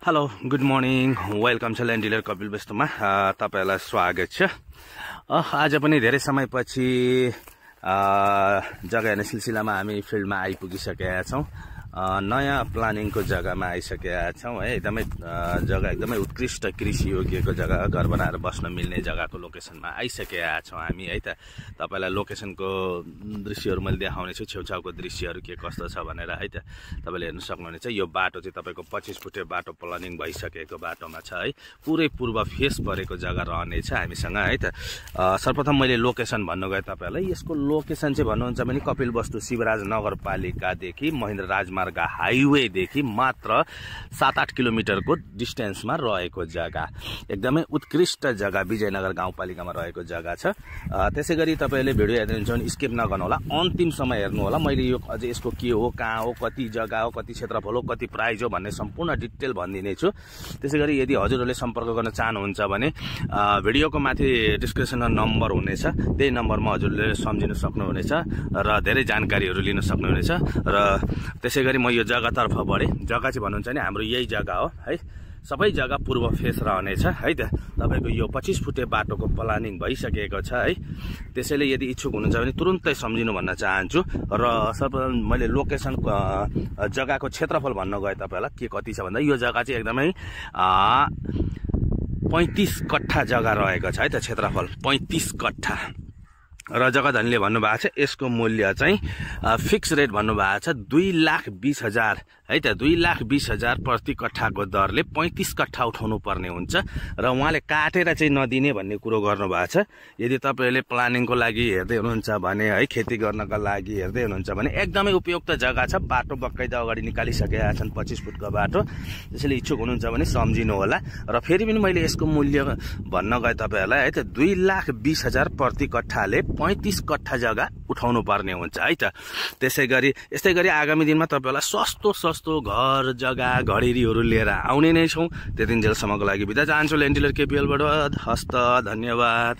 Hello good morning welcome छ land dealer Kapil बेस्तोमा तपाईहरुलाई स्वागत छ। आज पनि धेरै समयपछि जग्गा हेर्ने सिलसिलामा हामी फिल्डमा आइपुगिसकेका छौं। नयाँ प्लानिङको जग्गामा आइसकेका छौं है। एकदमै जग्गा एकदमै उत्कृष्ट कृषि योग्यको जग्गा, घर बनाएर बस्न मिल्ने जग्गाको लोकेसनमा आइसकेका छौं हामी है त। तपाईलाई लोकेसनको दृश्यहरु मैले देखाउने छु, छेउछाउको दृश्यहरु के कस्तो छ भनेर है त। तपाईले हेर्न सक्नुहुनेछ यो बाटो चाहिँ तपाईको 25 फुटे बाटो प्लानिङ भइसकेको बाटोमा छ है। पुरै पूर्व फेस परेको जग्गा रहनेछ हामीसँग है त। सर्वप्रथम मैले लोकेसन भन्नु गए तपाईलाई, यसको लोकेसन चाहिँ भन्नुहुन्छ भने कपिलवस्तु शिवराज नगरपालिकादेखि महेन्द्र राजमार्ग हाइवे देखि मात्र 7-8 किलोमिटरको डिस्टेन्समा रहेको जग्गा, एकदमै उत्कृष्ट जग्गा विजयनगर गाउँपालिकामा रहेको जग्गा छ। त्यसैगरी तपाईले भिडियो हेर्दै हुनुहुन्छ भने स्किप नगर्नु होला, अन्तिम समय हेर्नु होला। मैले यो अझै यसको के हो, कहाँ हो, कति जग्गा हो, कति क्षेत्रफल हो, कति प्राइस हो भन्ने सम्पूर्ण डिटेल भनिदिने छु। त्यसैगरी यदि हजुरहरूले सम्पर्क गर्न चाहनुहुन्छ भने भिडियोको माथि डिस्क्रिप्सनमा नम्बर हुनेछ, त्यही नम्बरमा हजुरले सम्झिन सक्नुहुनेछ र धेरै जानकारीहरू लिन सक्नुहुनेछ। र त्यसैगरी म यो जग्गातर्फ बढे। जग्गा चाहिँ भन्नुहुन्छ नि हाम्रो यही जग्गा हो है। सबै जग्गा पूर्व फेस रहनेछ है त। तपाईको यो 25 फुटे बाटोको प्लानिङ भइसकेको छ है। त्यसैले यदि इच्छुक हुनुहुन्छ भने तुरुन्तै सम्झिनु भन्न चाहन्छु। र सर्वप्रथम मैले लोकेसन जग्गाको क्षेत्रफल भन्न गए तपाईलाई के कति छ भन्दा यो जग्गा चाहिँ एकदमै 35 कट्ठा जग्गा रहेको छ है त। क्षेत्रफल 35 कट्ठा र जग्गा धनीले भन्नुभएको छ यसको मूल्य चाहिँ फिक्स रेट भन्नुभएको छ 2,20,000 है त। 2,20,000 प्रति कट्ठाको दरले 35 कट्ठा उठाउनु पर्ने हुन्छ र उहाँले काटेर चाहिँ नदिने भन्ने कुरो गर्नुभएको छ। यदि तपाईले प्लानिङको लागि हेर्दै हुनुहुन्छ भने है, खेती गर्नका लागि हेर्दै हुनुहुन्छ भने एकदमै उपयुक्त जग्गा छ। बाटो बक्कैदा अगाडि निकालिसकेका छन् 25 फुटको बाटो। त्यसैले इच्छुक हुनुहुन्छ भने सम्झिनु होला। र फेरि पनि मैले यसको मूल्य भन्न गए तपाईहरुलाई है त, 2,20,000 प्रति कट्ठाले 35 कट्ठा जग्गा उठाउनु पर्ने हुन्छ है त। त्यसैगरी यस्तै गरी आगामी दिनमा तपाईहरुलाई सस्तो घर जग्गा घडेरीहरू लिएर आउने नै छौं। त्यतिन्जेलसम्मको लागि बिदा चाहन्छु। ल्यान्ड डिलर केपीएलबाट हस्त, धन्यवाद।